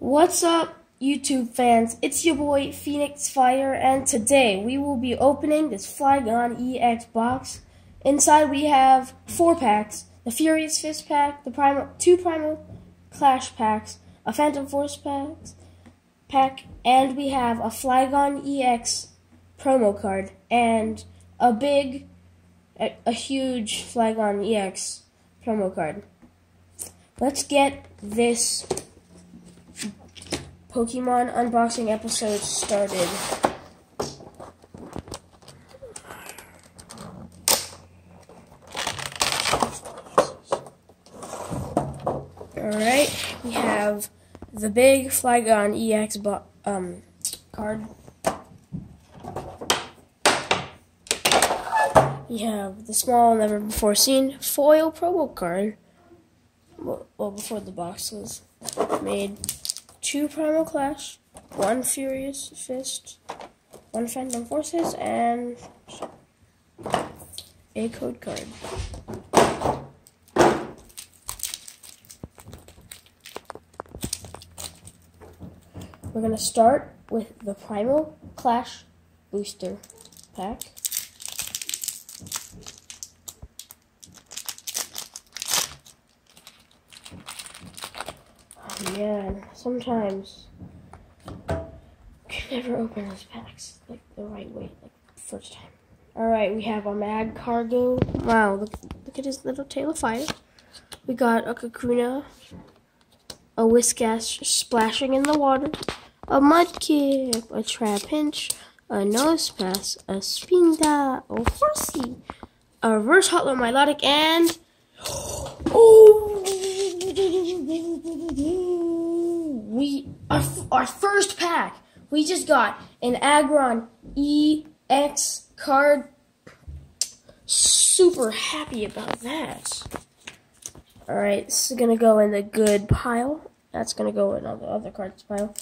What's up, YouTube fans? It's your boy Phoenix Fire, and today we will be opening this Flygon EX box. Inside we have 4 packs: the Furious Fist pack, the two Primal Clash packs, a Phantom Force pack, and we have a Flygon EX promo card and a huge Flygon EX promo card. Let's get this Pokemon unboxing episode started. Alright, we have the big Flygon EX card. We have the small, never before seen foil promo card. Well, before the box was made. 2 Primal Clash, 1 Furious Fist, 1 Phantom Forces, and a code card. We're going to start with the Primal Clash booster pack. Man, sometimes you can never open those packs like the right way, like the first time. Alright, we have a Magcargo. Wow, look at his little tail of fire. We got a Kakuna, a Whiscash splashing in the water, a Mudkip, a Trapinch, a Nosepass, a Spinda, a Horsey, a Reverse Hotline Milotic, and our first pack, we just got an Aggron EX card. Super happy about that. Alright, this is gonna go in the good pile. That's gonna go in all the other cards pile.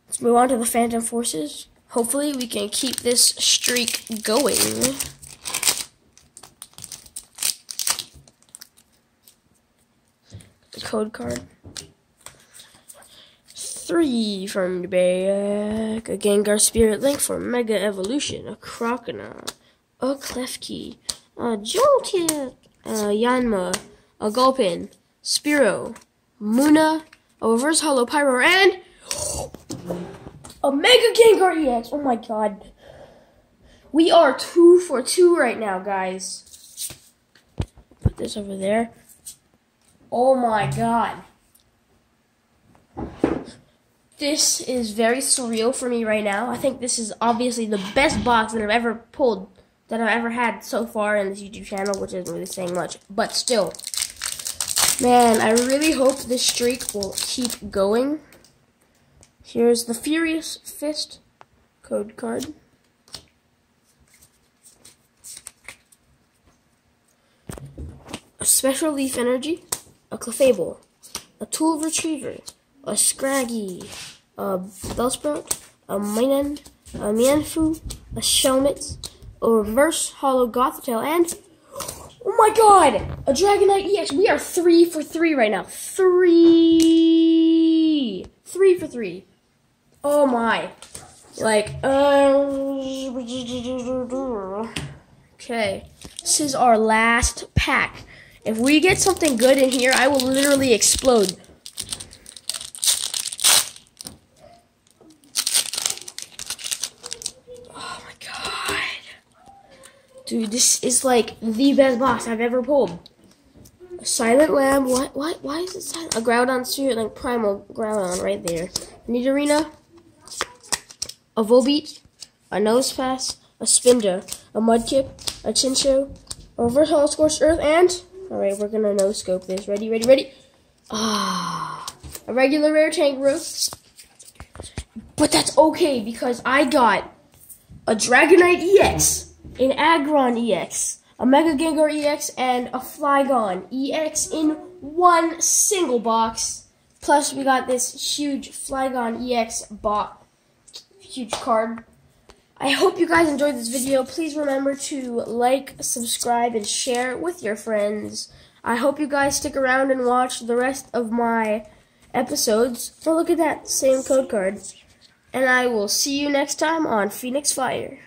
Let's move on to the Phantom Forces. Hopefully we can keep this streak going. The code card. 3 from the back, a Gengar Spirit Link for Mega Evolution, a Croconaw, a Klefki, a Jolteon, a Yanma, a Gulpin, Spearow, Munna, a Reverse Holo Pyro, and a Mega Gengar EX. Oh my god. We are 2 for 2 right now, guys. Put this over there. Oh my god. This is very surreal for me right now. I think this is obviously the best box that I've ever pulled, that I've ever had so far in this YouTube channel, which isn't really saying much, but still. Man, I really hope this streak will keep going. Here's the Furious Fist code card. A Special Leaf Energy, a Clefable, a Tool Retriever, a Scraggy, a Bellsprout, a Minun, a Mienfoo, a Shelmet, a Reverse Holo Gothitelle, and oh my god, a Dragonite EX. We are 3 for 3 right now. 3 for 3. Oh my. Like, okay. This is our last pack. If we get something good in here, I will literally explode. Dude, this is like the best box I've ever pulled. A Silent Lamb. Why is it silent? A Groudon Spirit Link Primal Groudon right there. Nidorina. A Volbeat. A Nosepass. A Spinda. A Mudkip. A Chinchou. A Reverse Holo Scorched Earth. And, alright, we're gonna no-scope this. Ready? A regular rare Tangrowth. But that's okay because I got a Dragonite EX. An Aggron EX, a Mega Gengar EX, and a Flygon EX in one single box. Plus, we got this huge Flygon EX huge card. I hope you guys enjoyed this video. Please remember to like, subscribe, and share it with your friends. I hope you guys stick around and watch the rest of my episodes. Oh, look at that. Same code card. And I will see you next time on Phoenix Fire.